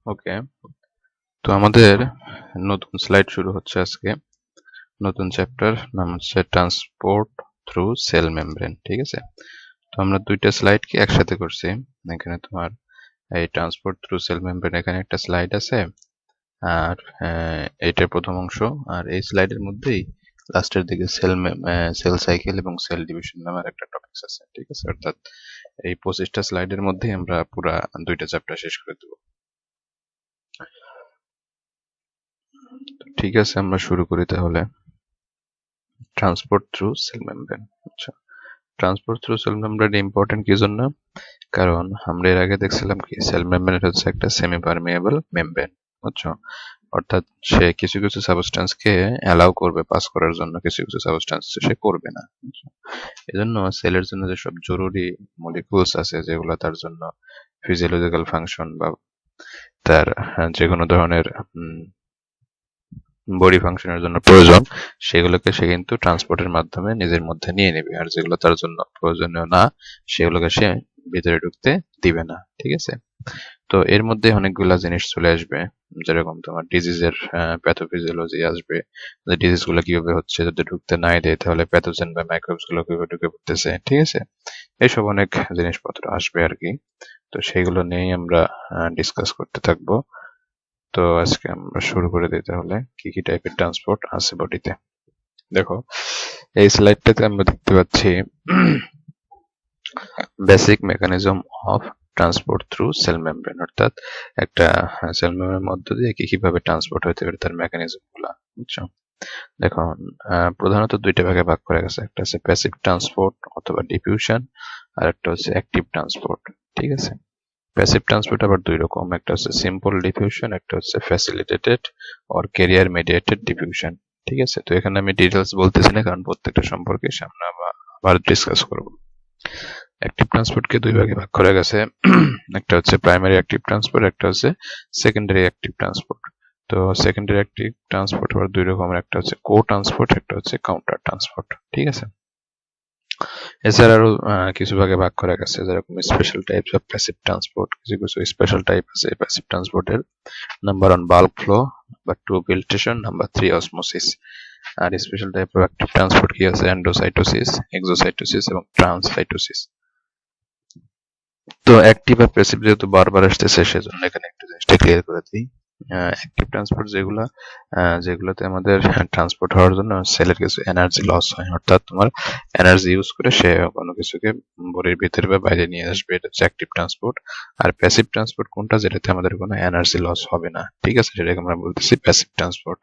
ওকে, তো আমাদের নতুন স্লাইড শুরু হচ্ছে আজকে। নতুন চ্যাপ্টার নাম হচ্ছে ট্রান্সপোর্ট থ্রু সেল মেমব্রেন। ঠিক আছে, তো আমরা দুইটা স্লাইড কি একসাথে করছি। এখানে তোমার এই ট্রান্সপোর্ট থ্রু সেল মেমব্রেন এখানে একটা স্লাইড আছে, আর এইটার প্রথম অংশ, আর এই স্লাইডের মধ্যেই লাস্টের দিকে সেল সাইকেল এবং সেল ডিভিশন নামের একটা টপিকস আছে। ঠিক আছে, অর্থাৎ এই 25টা স্লাইডের মধ্যেই আমরা পুরা দুইটা চ্যাপ্টার শেষ করে দেবো। ঠিক আছে, আমরা শুরু করি তাহলে। Transport through cell membrane. আচ্ছা, transport through cell membrane important কি জন্য? কারণ আমরা এর আগে দেখছিলাম কি সেল মেমব্রেন হচ্ছে একটা সেমি পারমিয়েবল মেমব্রেন, বুঝছো? অর্থাৎ সে কিছু কিছু সাবস্টেন্সকে অ্যালাউ করবে পাস করার জন্য, কিছু কিছু সাবস্টেন্স সে করবে না। এজন্য সেলের জন্য যেসব জরুরি মলিকুলস আছে, যেগুলো তার জন্য ফিজিওলজিক্যাল ফাংশন বা তার যে কোনো ধরনের বডি ফাংশনের জন্য প্রয়োজন, সেগুলোকে সে কিন্তু ট্রান্সপোর্টের মাধ্যমে নিজের মধ্যে নিয়ে নেবে, আর যেগুলো তার জন্য প্রয়োজনীয় না সেগুলোকে সে ভিতরে ঢুকতে দিবে না। ঠিক আছে, তো এর মধ্যে অনেকগুলা জিনিস চলে আসবে, যেরকম তোমার ডিজিজের প্যাথোফিজিওলজি আসবে, যে ডিজিজ গুলো কিভাবে হচ্ছে, যদি ঢুকতে নাই দেয় তাহলে প্যাথোজেন বা মাইক্রোবস গুলো কিভাবে ঢুকে পড়তেছে। ঠিক আছে, এইসব অনেক জিনিসপত্র আসবে আর কি। তো সেগুলো নিয়েই আমরা ডিসকাস করতে থাকবো। তো আজকে আমরা শুরু করে দিই তাহলে, কি কি টাইপের ট্রান্সপোর্ট আছে বডিতে। দেখো, এই স্লাইডটাতে আমরা দেখতে পাচ্ছি basic mechanism of transport through cell membrane, অর্থাৎ একটা সেল মেমব্রেনের মধ্য দিয়ে কি কিভাবে ট্রান্সপোর্ট হতে পারে তার মেকানিজম গুলা, বুঝছো? দেখো, প্রধানত দুইটা ভাগে ভাগ করা গেছে, একটা হচ্ছে প্যাসিভ ট্রান্সপোর্ট অথবা ডিফিউশন, আর একটা হচ্ছে অ্যাক্টিভ ট্রান্সপোর্ট। ঠিক আছে, প্যাসিভ ট্রান্সপোর্ট আবার দুই রকম, একটা হচ্ছে সিম্পল ডিফিউশন, একটা হচ্ছে facilitated or carrier mediated diffusion. ঠিক আছে, তো এখানে আমি ডিটেলস বলতেছি না, কারণ প্রত্যেকটা সম্পর্কে সামনে আবার ডিসকাস করব। অ্যাক্টিভ ট্রান্সপোর্টকে দুই ভাগে ভাগ করা গেছে, একটা হচ্ছে প্রাইমারি অ্যাক্টিভ ট্রান্সপোর্ট, একটা হচ্ছে সেকেন্ডারি অ্যাক্টিভ ট্রান্সপোর্ট। তো সেকেন্ডারি অ্যাক্টিভ ট্রান্সপোর্ট আবার দুই রকমের, একটা হচ্ছে কো ট্রান্সপোর্ট, একটা হচ্ছে কাউন্টার ট্রান্সপোর্ট। ঠিক আছে, এছাড়া আরো কিছু ভাগে ভাগ করা গেছে, যেরকম special types of passive transport. কিছু কিছু স্পেশাল টাইপ আছে প্যাসিভ ট্রান্সপোর্টের। Number 1 bulk flow, number 2 filtration, number 3 osmosis. আর special type of active transport কি আছে? এন্ডোসাইটোসিস, এক্সোসাইটোসিস এবং ট্রান্সসাইটোসিস। তো অ্যাক্টিভ আর প্যাসিভ যেহেতু বারবার আসতেছে, সেজন্য এখানে একটু জিনিসটা ক্লিয়ার করে দিই। অ্যাক্টিভ ট্রান্সপোর্ট যেগুলোতে আমাদের ট্রান্সপোর্ট হওয়ার জন্য সেলের কিছু এনার্জি লস হয়, অর্থাৎ তোমার এনার্জি ইউজ করে সে কোনো কিছুকে বডির ভিতরে বা বাইরে নিয়ে আসবে, এটা হচ্ছে অ্যাক্টিভ ট্রান্সপোর্ট। আর প্যাসিভ ট্রান্সপোর্ট কোনটা? যেটাতে আমাদের কোনো এনার্জি লস হবে না। ঠিক আছে, সেটাকে আমরা বলতেছি প্যাসিভ ট্রান্সপোর্ট।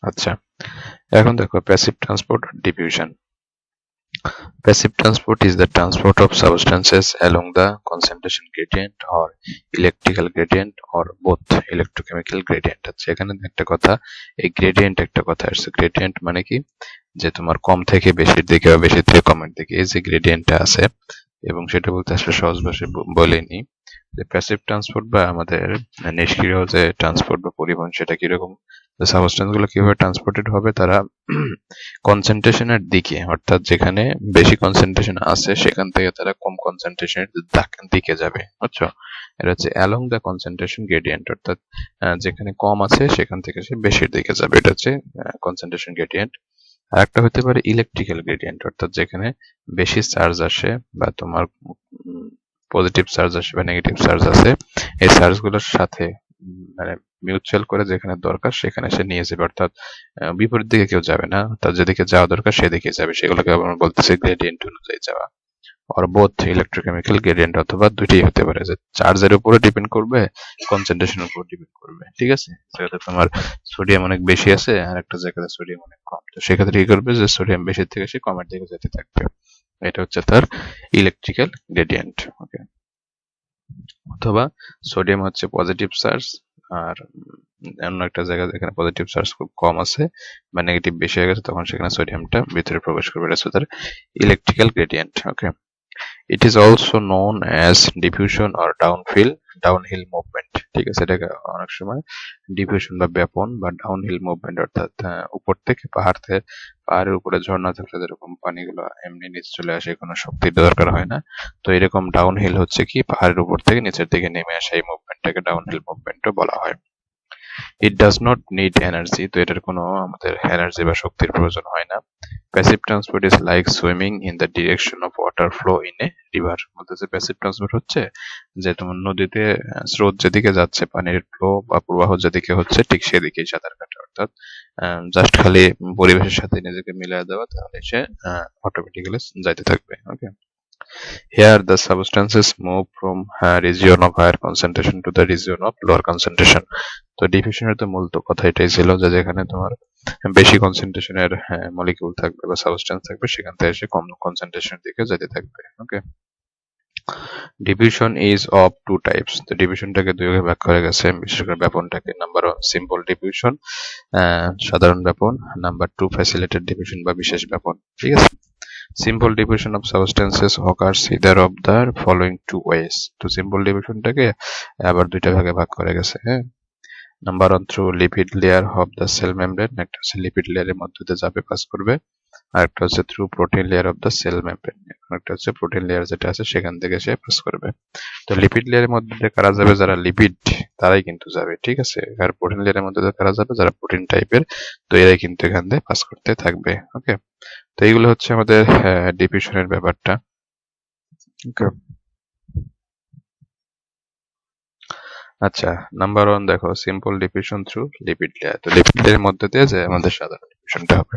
আচ্ছা, এখন দেখো passive transport diffusion. Passive transport is the transport of substances along the concentration gradient or electrical gradient or both electrochemical gradient। আচ্ছা, এখানে একটা কথা, এই গ্রেডিয়েন্ট একটা কথা আসছে। গ্রেডিয়েন্ট মানে কি? যে তোমার কম থেকে বেশির দিকে বা বেশি থেকে কমের দিকে, এই যে গ্রেডিয়েন্টটা আছে, এবং সেটা বলতে আসলে সহজ ভাষায় বলেনি যে প্যাসিভ ট্রান্সপোর্ট বা আমাদের নিষ্ক্রিয় যে ট্রান্সপোর্ট বা পরিবহন, সেটা কিরকম? সাবস্টেন্স গুলো কিভাবে ট্রান্সপোর্টেড হবে? তারা কনসেন্ট্রেশনের দিকে, অর্থাৎ যেখানে বেশি কনসেন্ট্রেশন আছে সেখান থেকে তারা কম কনসেন্ট্রেশনের দিকে যাবে, বুঝছো? এটা হচ্ছে অ্যালং দ্য কনসেন্ট্রেশন গ্রেডিয়েন্ট, অর্থাৎ যেখানে কম আছে সেখান থেকে সে বেশির দিকে যাবে, এটা হচ্ছে কনসেন্ট্রেশন গ্রেডিয়েন্ট। আর একটা হতে পারে ইলেকট্রিক্যাল গ্রেডিয়েন্ট, অর্থাৎ যেখানে বেশি চার্জ আসে বা তোমার পজিটিভ চার্জ আসে বা নেগেটিভ চার্জ আছে, এই চার্জ গুলোর সাথে মানে মিউচুয়াল করে যেখানে দরকার সেখানে সে নিয়ে যাবে, অর্থাৎ বিপরীত দিকে কেউ যাবে না, তার যেদিকে যাওয়া দরকার সেদিকে যাবে, সেগুলোকে আমরা বলতেছি গ্রেডিয়েন্ট অনুযায়ী যাওয়া। আর বোথ ইলেকট্রোকেমিক্যাল গ্রেডিয়েন্ট, অথবা দুইটাই হতে পারে, যে চার্জের উপরে ডিপেন্ড করবে, কনসেন্ট্রেশনের উপর ডিপেন্ড করবে। ঠিক আছে, যেহেতু তোমার সোডিয়াম অনেক বেশি আছে আর একটা জায়গাতে সোডিয়াম অনেক কম, তো সেক্ষেত্রে কি করবে? যে সোডিয়াম বেশি থেকে সে কমের দিকে যেতে থাকবে, এটা হচ্ছে তার ইলেকট্রিক্যাল গ্রেডিয়েন্ট। ওকে, অথবা সোডিয়াম হচ্ছে পজিটিভ চার্জ, আর অন্য একটা জায়গা যেখানে পজিটিভ চার্জ খুব কম আছে বা নেগেটিভ বেশি হয়ে গেছে, তখন সেখানে সোডিয়ামটা ভিতরে প্রবেশ করবে, এটা হচ্ছে তার electrical gradient. Okay, it is also known as diffusion or downfill downhill movement, ঠিক আছে। এটাকে অনেক সময় ডিফিউশন বা ব্যাপন বা ডাউনহিল মুভমেন্ট, অর্থাৎ উপর থেকে পাহাড়ের উপরে ঝর্ণা থাকলে যেরকম পানিগুলো এমনি নিচে চলে আসে, কোনো শক্তির দরকার হয় না, তো এরকম ডাউনহিল হচ্ছে কি পাহাড়ের উপর থেকে নিচের দিকে নেমে আসা এই মুভমেন্টটাকে ডাউনহিল মুভমেন্টও বলা হয়। It does not need energy, তো এটার কোনো আমাদের এনার্জি বা শক্তির প্রয়োজন হয় না। Passive transport is like swimming in the direction of water flow in a river. বলতেছে প্যাসিভ ট্রান্সপোর্ট হচ্ছে যে তোমার নদীতে স্রোত যেদিকে যাচ্ছে, পানির ফ্লো বা প্রবাহ যেদিকে হচ্ছে ঠিক সেদিকেই সাঁতার কাটা, অর্থাৎ জাস্ট খালি পরিবেশের সাথে নিজেকে মিলিয়ে দেওয়া, তাহলে সে অটোমেটিক্যালি যাইতে থাকবে। ওকে, here the substances move from region of higher concentration to the region of lower concentration. তো ডিফিউশনের তো মূল তো কথা এটাই ছিল যে যেখানে তোমার বেশি কনসেন্ট্রেশনের মলিকিউল থাকবে বা সাবস্টেন্স থাকবে, সেখান থেকে এসে কম কনসেন্ট্রেশনের দিকে যেতে থাকবে। Okay, diffusion is of two types. তো ডিফিউশনটাকে দুই ভাগে ভাগ করা গেছে, বিশেষ করে ব্যাপনটাকে। নাম্বার 1 সিম্পল ডিফিউশন, সাধারণ ব্যাপন। নাম্বার 2 ফ্যাসিলিটেড ডিফিউশন বা বিশেষ ব্যাপন, ঠিক আছে। Simple diffusion of substances occurs either of the following two ways। তো সিম্পল ডিফিউশনটাকে আবার দুইটা ভাগে ভাগ করা গেছে, হ্যাঁ। Number 1 through lipid layer of the cell membrane, একটা হচ্ছে লিপিড লেয়ারের মধ্যে দিয়ে যাবে পাস করবে, আর একটা হচ্ছে through protein layer of the cell membrane, একটা হচ্ছে প্রোটিন লেয়ার যেটা আছে সেখান থেকে সে পাস করবে। তো লিপিড লেয়ারের মধ্যে দিয়ে কারা যাবে, যারা লিপিড তারাই কিন্তু যাবে, ঠিক আছে। আর প্রোটিন লেয়ারের মধ্যে দিয়ে কারা যাবে, যারা প্রোটিন টাইপের, তো এরাই কিন্তু এখান থেকে পাস করতে থাকবে। ওকে, তো এইগুলো হচ্ছে আমাদের ডিফিউশনের ব্যাপারটা। ওকে, আচ্ছা, নাম্বার 1 দেখো, simple diffusion through lipid layer. তো লিপিড লেয়ারের মধ্যে দিয়ে যে আমাদের সাধারণ ডিফিউশনটা হবে।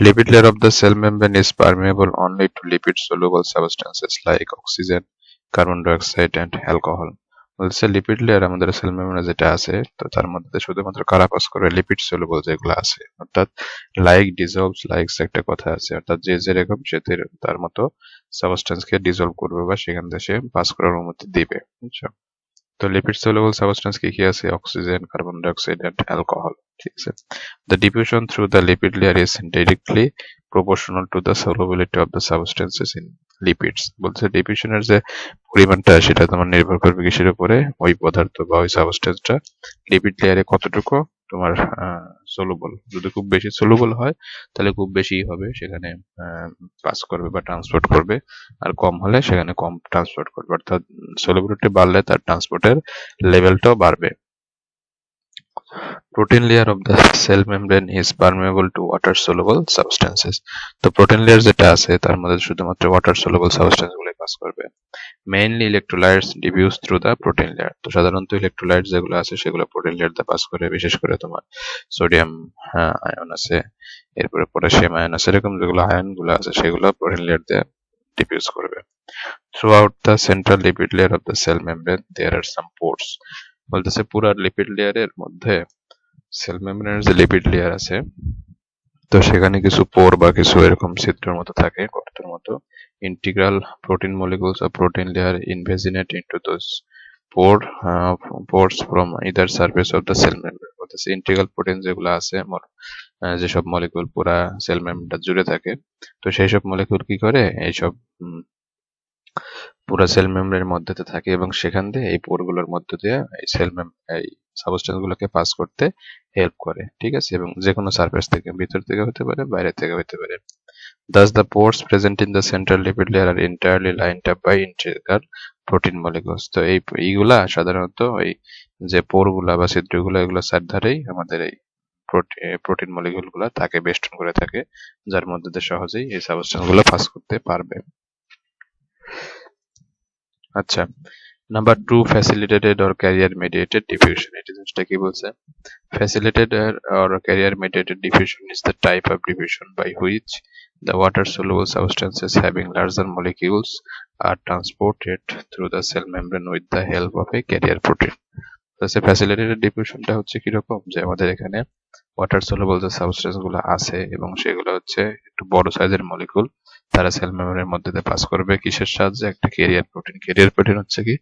Lipid layer of the cell membrane is permeable only to lipid soluble substances like oxygen, carbon dioxide and alcohol। বলছে লিপিড লেয়ার আমাদের সেল মেমব্রেনে যেটা আছে, তো তার মধ্যে শুধুমাত্র কারা পাস করে, লিপিড সলুবল যেগুলো আছে, অর্থাৎ লাইক ডিজলভস লাইকস একটা কথা আছে, অর্থাৎ যে যেরকম সে তার মতো সাবস্টেন্সকে ডিজলভ করবে বা সেখান থেকে সে পাস করার অনুমতি দিবে, বুঝছো। তো লিপিড সলুবল সাবস্টেন্স কি কি আছে, oxygen, carbon dioxide and alcohol, ঠিক আছে। The diffusion through the lipid layer is directly proportional to the solubility of the substances in lipids। বলছে ডিফিউশনের যে পরিমাণটা সেটা তোমার নির্ভর করবে কিসের উপরে, ওই পদার্থ বা ওই সাবস্টেন্সটা লিপিড লেয়ারে কতটুকু তোমার সলুবল। যদি খুব বেশি সলুবল হয় তাহলে খুব বেশি হবে, সেখানে পাস করবে বা ট্রান্সপোর্ট করবে, আর কম হলে সেখানে কম ট্রান্সপোর্ট করবে, অর্থাৎ সলুবিলিটি বাড়লে তার ট্রান্সপোর্টের লেভেলটাও বাড়বে। Protein layer of the cell membrane is permeable to water soluble substances। তো প্রোটিন লেয়ার যেটা আছে তার মধ্যে শুধুমাত্র ওয়াটার সলুবল সাবস্টেন্স গুলো পাস করবে। Mainly electrolytes diffuse through the protein layer. তো সাধারণত ইলেকট্রোলাইট যেগুলো আছে সেগুলো প্রোটিন লেয়ার দিয়ে পাস করে, বিশেষ করে তোমার সোডিয়াম আয়ন আছে, এরপরে পটাশিয়াম আয়ন আছে, এরকম যেগুলো আয়ন গুলো আছে সেগুলো প্রোটিন লেয়ার দিয়ে ডিফিউজ করবে। Throughout the central lipid layer of the cell membrane there are some pores। বলতেছে পুরা লিপিড লেয়ারের মধ্যে সেল মেমব্রেনের যে লিপিড লেয়ার আছে, তো সেখানে কিছু পোর বা কিছু এরকম ছিদ্রের মতো থাকে, গর্তের মতো। Integral protein molecules of protein layer invaginate into those pores from either surface of the cell membrane। বলতেছে ইন্টিগ্রাল প্রোটিন যেগুলো আছে, যেসব মলিকুল পুরা সেল মেমব্রেনটা জুড়ে থাকে, তো সেই সব মলিকুল কি করে, এইসব পুরা সেল মেমব্রেনের মধ্যে থাকে এবং সেখান দিয়ে এই পোরগুলোর মধ্য দিয়ে এই এই সাবস্টেন্স গুলোকে পাস করতে হেল্প করে, ঠিক আছে। এবং যে কোনো সারফেস থেকে, ভিতর থেকে হতে পারে, বাইরে থেকে হতে পারে। Thus the pores present in the central lipid layer are entirely lined up by integral protein molecules। তো এইগুলা সাধারণত ওই যে পোরগুলা বা ছিদ্রগুলো, এগুলো চারধারেই আমাদের এই প্রোটিন মলিকুল গুলা তাকে বেষ্টন করে থাকে, যার মধ্যে দিয়ে সহজেই এই সাবস্টেন্স গুলো পাস করতে পারবে। আচ্ছা, number 2 facilitated or carrier mediated diffusion. এটা জিনিসটা কি বলছে, facilitated or carrier mediated diffusion is the type of diffusion by which the water soluble substances having larger molecules are transported through the cell membrane with the help of a carrier protein। Facilitated ডিফিউশনটা হচ্ছে কিরকম, যে আমাদের এখানে water soluble যে substance গুলো আছে এবং সেগুলো হচ্ছে একটু বড় সাইজের মলিকুল, তারা সেল মেমব্রেনের মধ্যে দিয়ে পাস করবে কিসের সাহায্যে, একটা ক্যারিয়ার প্রোটিন। ক্যারিয়ার প্রোটিন হচ্ছে কি,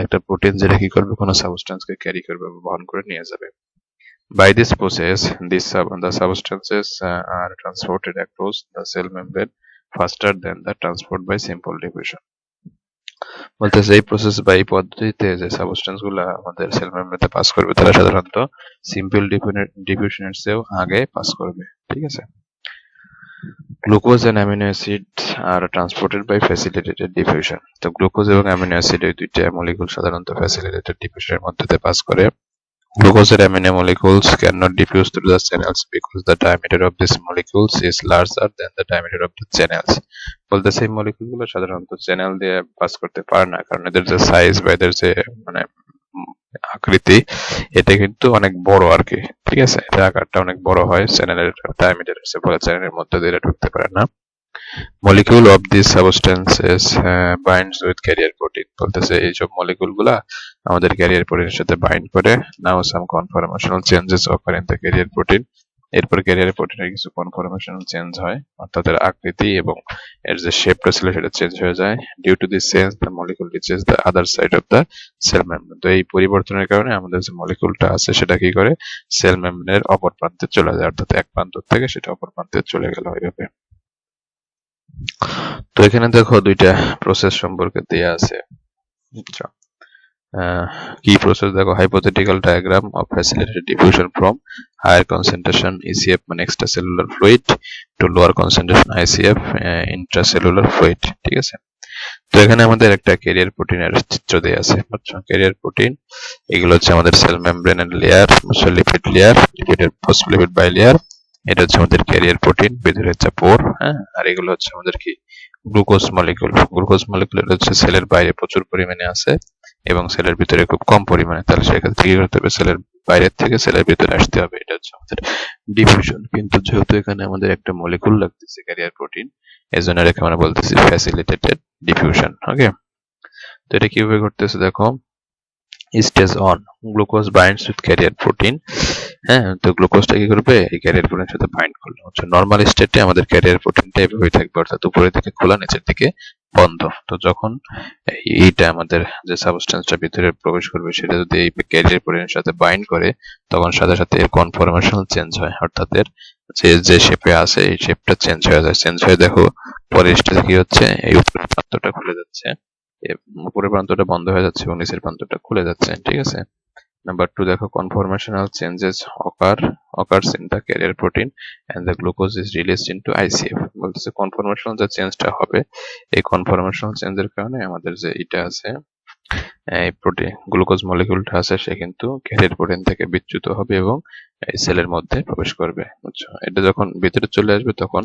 একটা প্রোটিন যেটা কি করবে, কোনো সাবস্টেন্সকে ক্যারি করবে বা বহন করে নিয়ে যাবে। By this process, the substances are transported across the cell membrane faster than the transport by simple diffusion। বলতেছে এই প্রসেস বা এই পদ্ধতিতে যে সাবস্টেন্স গুলা আমাদের সেল মেমব্রেনে পাস করবে তারা সাধারণত সিম্পল ডিফিউশনের চেয়েও আগে পাস করবে। ঠিক আছে। Glucose and amino acid are transported by facilitated diffusion. তো গ্লুকোজ এবং অ্যামিনো অ্যাসিড এই দুইটা মলিকুল সাধারণত ফ্যাসিলিটেটেড ডিফিউশনের মধ্যে দিয়ে পাস করে। Glucose and amino molecules cannot diffuse through the channels because the diameter of these molecules is larger than the diameter of the channels. বলতেছে এই মলিকুলগুলো সাধারণত চ্যানেল দিয়ে পাস করতে পারে না, কারণ এদের যে সাইজ বা এদের যে মানে আকৃতি এটা কিন্তু অনেক বড় আর কি। ঠিক আছে, এটা আকারটা অনেক বড় হয়, চ্যানেলের ডায়ামিটার এর ফলে চ্যানেলের মধ্যে দিয়ে ঢুকতে পারে না। Molecule of these substances binds with carrier protein। বলতেছে এইসব মলিকুল গুলা আমাদের ক্যারিয়ার প্রোটিনের সাথে বাইন্ড করে। Now some conformational changes occur in the carrier protein. এরপর ক্যারিয়ার প্রোটিনের কিছু কনফরমেশনাল চেঞ্জ হয়, অর্থাৎ এর আকৃতি এবং এর যে শেপটা ছিল সেটা চেঞ্জ হয়ে যায়। Due to this change the molecule reaches the other side of the cell membrane. তো এই পরিবর্তনের কারণে আমাদের যে মলিকুলটা আছে সেটা কি করে সেল মেমব্রেনের অপর প্রান্তে চলে যায়, অর্থাৎ এক প্রান্ত থেকে সেটা অপর প্রান্তে চলে গেল এইভাবে। তো এখানে দেখো দুইটা প্রসেস সম্পর্কে দেয়া আছে। আচ্ছা, কি প্রসেস দেখো, hypothetical diagram of facilitated diffusion from higher concentration ECF মানে extracellular fluid to lower concentration ICF intracellular fluid. ঠিক আছে। তো এখানে আমাদের একটা ক্যারিয়ার প্রোটিনের চিত্র দেয়া আছে। আচ্ছা, ক্যারিয়ার প্রোটিন এগুলো হচ্ছে আমাদের সেল মেমব্রেনের লেয়ার, লিপিড লেয়ার, লিপিডের ফসফোলিপিড বাইলেয়ার। এটা হচ্ছে আমাদের ক্যারিয়ার প্রোটিন, ভিতরে হচ্ছে পোর। হ্যাঁ, আর এগুলো হচ্ছে আমাদের কি গ্লুকোজ মলিকুল। গ্লুকোজ মলিকুল হচ্ছে সেলের বাইরে প্রচুর পরিমাণে আছে এবং সেলের ভিতরে খুব কম পরিমাণে, তাহলে সেক্ষেত্রে কি করতে হবে, সেলের বাইরের থেকে সেলের ভিতরে আসতে হবে। এটা হচ্ছে আমাদের ডিফিউশন। কিন্তু যেহেতু এখানে আমাদের একটা মলিকুল লাগতেছে ক্যারিয়ার প্রোটিন, এজন্য এটাকে আমরা বলতেছি ফ্যাসিলিটেটেড ডিফিউশন। ওকে, তো এটা কিভাবে ঘটতেছে দেখো, stage on glucose binds with career protein. হ্যাঁ, তো গ্লুকোজটা কি করবে, এই ক্যারিয়ার প্রোটিনের সাথে বাইন্ড করলো। হচ্ছে নর্মাল স্টেটে আমাদের ক্যারিয়ার প্রোটিনটা এভাবেই থাকবে, অর্থাৎ উপরের দিকে খোলা, নিচের দিকে বন্ধ। তো যখন এইটা আমাদের যে সাবস্টেন্সটা ভিতরে প্রবেশ করবে সেটা যদি এই ক্যারিয়ার প্রোটিনের সাথে বাইন্ড করে, তখন সাথে সাথে এর কনফরমেশনাল চেঞ্জ হয়, অর্থাৎ এর যে শেপে আছে এই শেপটা চেঞ্জ হয়ে যায়। চেঞ্জ হয়ে দেখো পরের স্টেজে কি হচ্ছে, এই উপরের প্রান্তটা খুলে যাচ্ছে, উপরের প্রান্তটা বন্ধ হয়ে যাচ্ছে এবং নিচের প্রান্তটা খুলে যাচ্ছে। ঠিক আছে। নাম্বার 2 দেখো, conformational changes occurs in the carrier protein and the glucose is released into ICF। বলতেছে কনফরমেশনাল যে চেঞ্জটা হবে, এই কনফরমেশনাল চেঞ্জের কারণে আমাদের যে এটা আছে এই প্রোটিন গ্লুকোজ মলিকিউলটা আছে সে কিন্তু ক্যারিয়ার প্রোটিন থেকে বিচ্যুত হবে এবং এই সেলের মধ্যে প্রবেশ করবে। বুঝছো, এটা যখন ভিতরে চলে আসবে তখন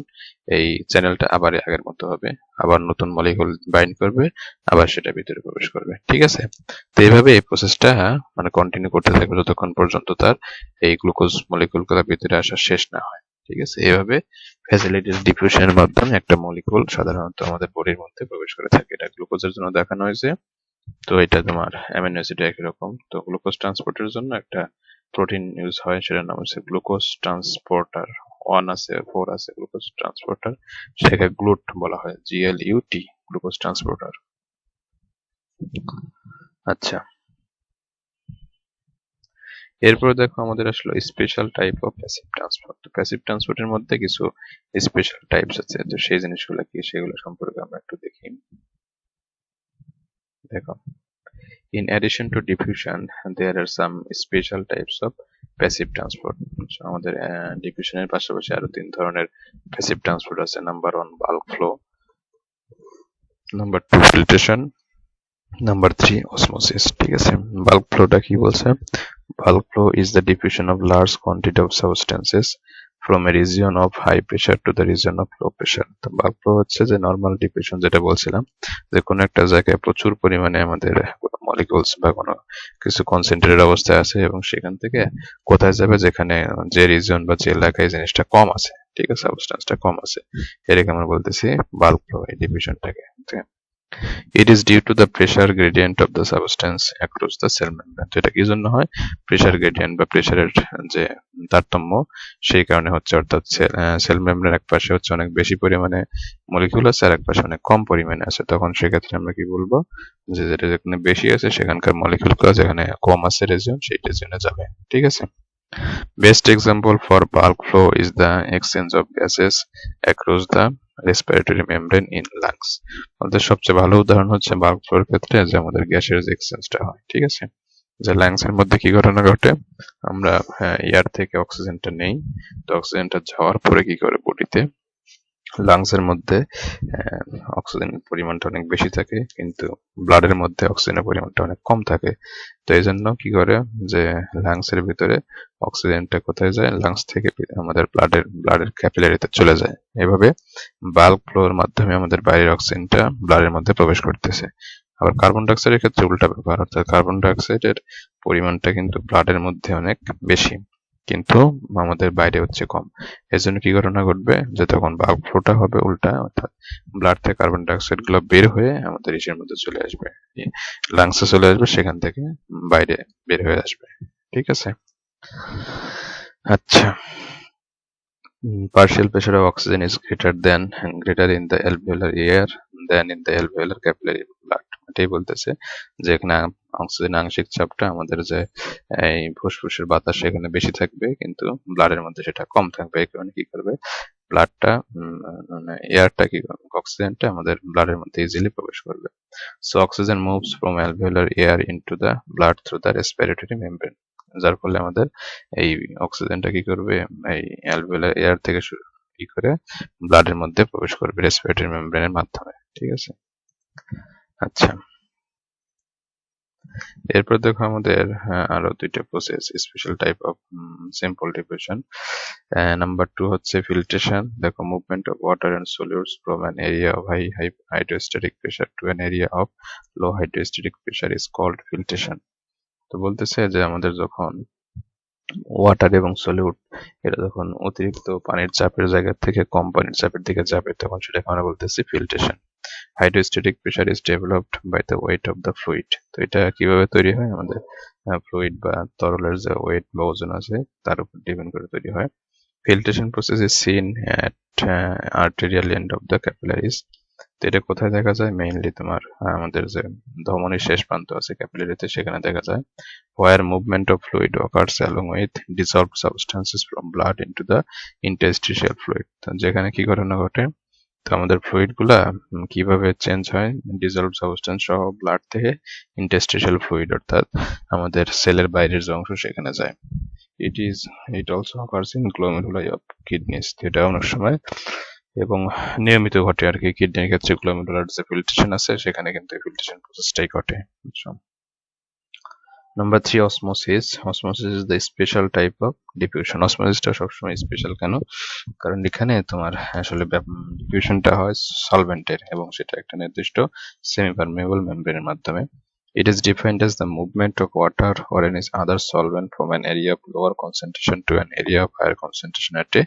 এই চ্যানেলটা আবার আগের মতো হবে, আবার নতুন মলিকিউল বাইন্ড করবে, আবার সেটা ভিতরে প্রবেশ করবে। ঠিক আছে। তো এইভাবে এই প্রসেসটা মানে কন্টিনিউ করতে থাকবে যতক্ষণ পর্যন্ত তার এই গ্লুকোজ মলিকিউলগুলো ভিতরে আসা শেষ না হয়। ঠিক আছে। এইভাবে ফ্যাসিলিটেটেড ডিফিউশনের মাধ্যমে একটা মলিকিউল সাধারণত আমাদের বডির মধ্যে প্রবেশ করে থাকে। এটা গ্লুকোজের জন্য দেখানো হয়েছে। তো এটা তোমার অ্যামিনো অ্যাসিড একই রকম। তো গ্লুকোজ ট্রান্সপোর্টের জন্য একটা প্রোটিন ইউজ হয়, সেটার নাম হচ্ছে গ্লুকোজ ট্রান্সপোর্টার 1 আছে, 4 আছে গ্লুকোজ ট্রান্সপোর্টার, সেটাকে গ্লুট বলা হয়, GLUT, গ্লুকোজ ট্রান্সপোর্টার। আচ্ছা, এরপর দেখো আমাদের আসলে special type of passive transport. তো প্যাসিভ ট্রান্সপোর্টের মধ্যে কিছু স্পেশাল টাইপস আছে, তো সেই জিনিসগুলো কি সেগুলো সম্পর্কে আমরা একটু দেখি। দেখো, in addition to diffusion there are some special types of passive transport। আমাদের ডিফিউশনের পাশাপাশি আরো 3 ধরনের প্যাসিভ ট্রান্সপোর্ট আছে। Number 1 bulk flow, number 2 filtration, number 3 osmosis. ঠিক আছে। বাল্ক ফ্লোটা কি বলছে, bulk flow is the diffusion of large quantity of substances from a region of high pressure to the region of low pressure। তো bulk flow হচ্ছে যে normal diffusion যেটা বলছিলাম, যে কোনো একটা জায়গায় প্রচুর পরিমাণে আমাদের মলিকিউলস বা কোনো কিছু কনসেন্ট্রেটেড অবস্থায় আছে এবং সেখান থেকে কোথায় যাবে, যেখানে যে রিজন বা যে এলাকায় জিনিসটা কম আছে, ঠিক আছে, সাবস্টেন্সটা কম আছে, এটাকে আমরা বলতেছি বাল্ক ফ্লো, এই ডিফিউশনটাকে। It is due to the pressure gradient of the substance across the cell membrane। তো এটা কি জন্য হয়, প্রেসার গ্রেডিয়েন্ট বা প্রেসারের যে তারতম্য সেই কারণে হচ্ছে, অর্থাৎ সেল মেমব্রেনের এক পাশে হচ্ছে অনেক বেশি পরিমাণে মলিকিউল আছে আর এক পাশে অনেক কম পরিমাণে আছে, তখন সেক্ষেত্রে আমরা কি বলবো, যে যেটা যেখানে বেশি আছে সেখানকার মলিকিউলগুলো যেখানে কম আছে রিজিয়ন, সেই রিজিয়নে যাবে। ঠিক আছে। Best example for bulk flow is the exchange of gases across the respiratory membrane in lungs. আমাদের সবচেয়ে ভালো উদাহরণ হচ্ছে বাল্ক ফ্লোর ক্ষেত্রে যে আমাদের গ্যাসের যে এক্সচেঞ্জটা হয়, ঠিক আছে, যে লাংস এর মধ্যে কি ঘটনা ঘটে, আমরা এয়ার থেকে অক্সিজেনটা নেই, তো অক্সিজেনটা যাওয়ার পরে কি করে বডিতে লাংসের মধ্যে অক্সিজেনের পরিমাণটা অনেক বেশি থাকে, কিন্তু ব্লাডের মধ্যে অক্সিজেনের পরিমাণটা অনেক কম থাকে। তো এই জন্য কি করে যে লাংসের ভিতরে অক্সিজেনটা কোথায় যায়, লাংস থেকে আমাদের ব্লাডের ক্যাপিলারিতে চলে যায়। এভাবে বাল্ক ফ্লোর মাধ্যমে আমাদের বাইরের অক্সিজেনটা ব্লাডের মধ্যে প্রবেশ করতেছে। আবার কার্বন ডাইঅক্সাইডের ক্ষেত্রে উল্টা ব্যাপার, অর্থাৎ কার্বন ডাইঅক্সাইডের পরিমাণটা কিন্তু ব্লাডের মধ্যে অনেক বেশি, কিন্তু আমাদের বাইরে হচ্ছে কম। এজন্য কি ঘটনা ঘটবে, যে তখন বাল্ক ফ্লোটা হবে উল্টা, অর্থাৎ ব্লাড থেকে কার্বন ডাইঅক্সাইড গুলো বের হয়ে আমাদের ইসের মধ্যে চলে আসবে, লাংসে চলে আসবে, সেখান থেকে বাইরে বের হয়ে আসবে। ঠিক আছে। আচ্ছা, partial pressure of oxygen is greater in the alveolar air than in the alveolar capillary blood. এটাই বলতেছে যে এখানে অক্সিজেন আংশিক চাপটা আমাদের যে এই ফুসফুসের বাতাস সেখানে বেশি থাকবে, কিন্তু ব্লাডের মধ্যে সেটা কম থাকবে। এই কারণে কি করবে, ব্লাডটা মানে এয়ারটা কি করবে, অক্সিজেনটা আমাদের ব্লাডের মধ্যে ইজিলি প্রবেশ করবে। So oxygen moves from alveolar air into the blood through the respiratory membrane, যার ফলে আমাদের এই অক্সিজেনটা কি করবে, এই অ্যালভিওলার এয়ার থেকে কি করে ব্লাডের মধ্যে প্রবেশ করবে রেসপিরেটরি মেমব্রেনের মাধ্যমে। ঠিক আছে। আচ্ছা, এরপর দেখো আমাদের আরো দুইটা process, special type of simple diffusion. Number 2 হচ্ছে ফিল্ট্রেশন। দেখো, movement of water and solutes from an area of high hydrostatic pressure to an area of low hydrostatic pressure is called filtration. তো বলতেছে যে আমাদের যখন ওয়াটার এবং solute এটা যখন অতিরিক্ত পানির চাপের জায়গা থেকে কম পানির চাপের দিকে যাবে, তখন সেটাকে আমরা বলতেছি filtration. Hydrostatic pressure is developed by the weight of the fluid. তো এটা কিভাবে তৈরি হয়, আমাদের ফ্লুইড বা তরলের যে ওয়েট বা ওজন আছে তার উপর ডিপেন্ড করে তৈরি হয়। Filtration process is seen at arterial end of the capillaries. তো এটা কোথায় দেখা যায়, মেইনলি তোমার আমাদের যে ধমনীর শেষ প্রান্ত আছে ক্যাপিলারিতে, সেখানে দেখা যায়। Where movement of fluid occurs along with dissolved substances from blood into the interstitial fluid. তো যেখানে কি ঘটনা ঘটে, তো আমাদের ফ্লুইড গুলা কিভাবে চেঞ্জ হয়, ডিজলভ সাবস্টেন্স সহ ব্লাড থেকে ইন্টারস্টিশিয়াল ফ্লুইড অর্থাৎ আমাদের সেলের বাইরের যে অংশ সেখানে যায়। It also occurs in glomeruli of kidneys. এটা অনেক সময় এবং নিয়মিত ঘটে আর কি, কিডনির ক্ষেত্রে গ্লোমেরুলার যে ফিল্ট্রেশন আছে সেখানে কিন্তু এই ফিল্ট্রেশন প্রসেসটাই ঘটে। বুঝছো। Number 3, osmosis. Osmosis is the special type of diffusion. অসমোসিসটা সবসময় স্পেশাল কেন, কারণ এখানে তোমার আসলে ডিফিউশনটা হয় সলভেন্টের, এবং সেটা একটা নির্দিষ্ট সেমি পারমিয়েবল মেমব্রেনের মাধ্যমে। It is defined as the movement of water or any other solvent from an area of lower concentration to an area of higher concentration at a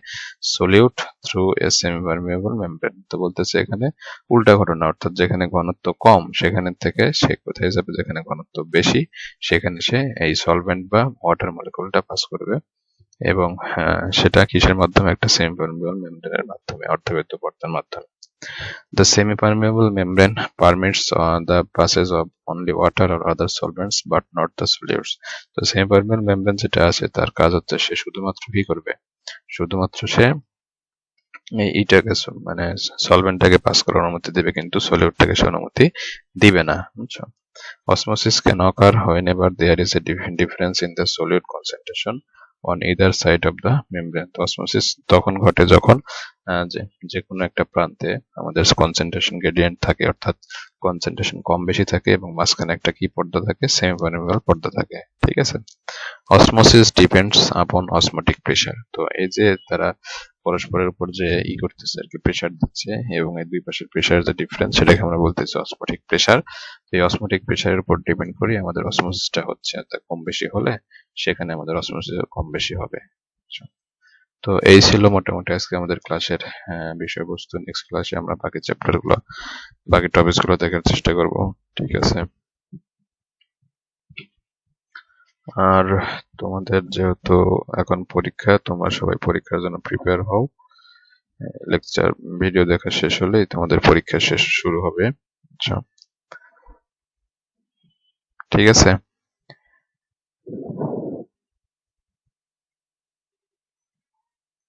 solute through a semi-permeable membrane. তো বলতেছে এখানে উল্টা ঘটনা, অর্থাৎ যেখানে ঘনত্ব কম সেখানে থেকে সে কোথায় যাবে, যেখানে ঘনত্ব বেশি সেখানে সে এই সলভেন্ট বা ওয়াটার মলিকুলটা পাস করবে, এবং সেটা কিসের মাধ্যমে, একটা সেমি-পারমিয়েবল মেমব্রেনের মাধ্যমে, অর্ধবেদ্য পর্দার মাধ্যমে। The semi-permeable membrane permits the passage of only water or other solvents but not the solutes. তো semi-permeable membrane যেটা আছে তার কাজ হচ্ছে সে শুধুমাত্র কি করবে, শুধুমাত্র সে এইটাকে মানে সলভেন্টটাকে পাস করার অনুমতি দেবে, কিন্তু সলিউটটাকে সে অনুমতি দিবে না। বুঝছো। Osmosis can occur whenever there is a difference in the solute concentration on either side of the membrane. তো অসমোসিস তখন ঘটে যখন যে কোনো একটা প্রান্তে আমাদের কনসেন্ট্রেশন গ্রেডিয়েন্ট থাকে, অর্থাৎ কনসেন্ট্রেশন কম বেশি থাকে, এবং মাঝখানে একটা কি পর্দা থাকে, সেমি পারমিয়েবল পর্দা থাকে। ঠিক আছে। Osmosis depends upon osmotic pressure. তো এই যে তারা পরস্পরের উপর যে করতেছে আর কি, প্রেসার দিচ্ছে, এবং এই দুই পাশের প্রেসার যে ডিফারেন্স সেটাকে আমরা বলতেছি অসমোটিক প্রেসার। এই অসমোটিক প্রেসারের উপর ডিপেন্ড করে আমাদের অসমোসিসটা হচ্ছে, কম বেশি হলে সেখানে আমাদের অসমোসিস কম বেশি হবে। তো এই ছিল মোটামুটি আজকে আমাদের ক্লাসের বিষয়বস্তু। নেক্সট ক্লাসে আমরা বাকি চ্যাপ্টার গুলো, বাকি টপিকস গুলো দেখার চেষ্টা করব। ঠিক আছে। আর তোমাদের যেহেতু এখন পরীক্ষা, তোমরা সবাই পরীক্ষার জন্য প্রিপেয়ার হও। লেকচার ভিডিও দেখা শেষ হলেই তোমাদের পরীক্ষা শেষ শুরু হবে। আচ্ছা, ঠিক আছে।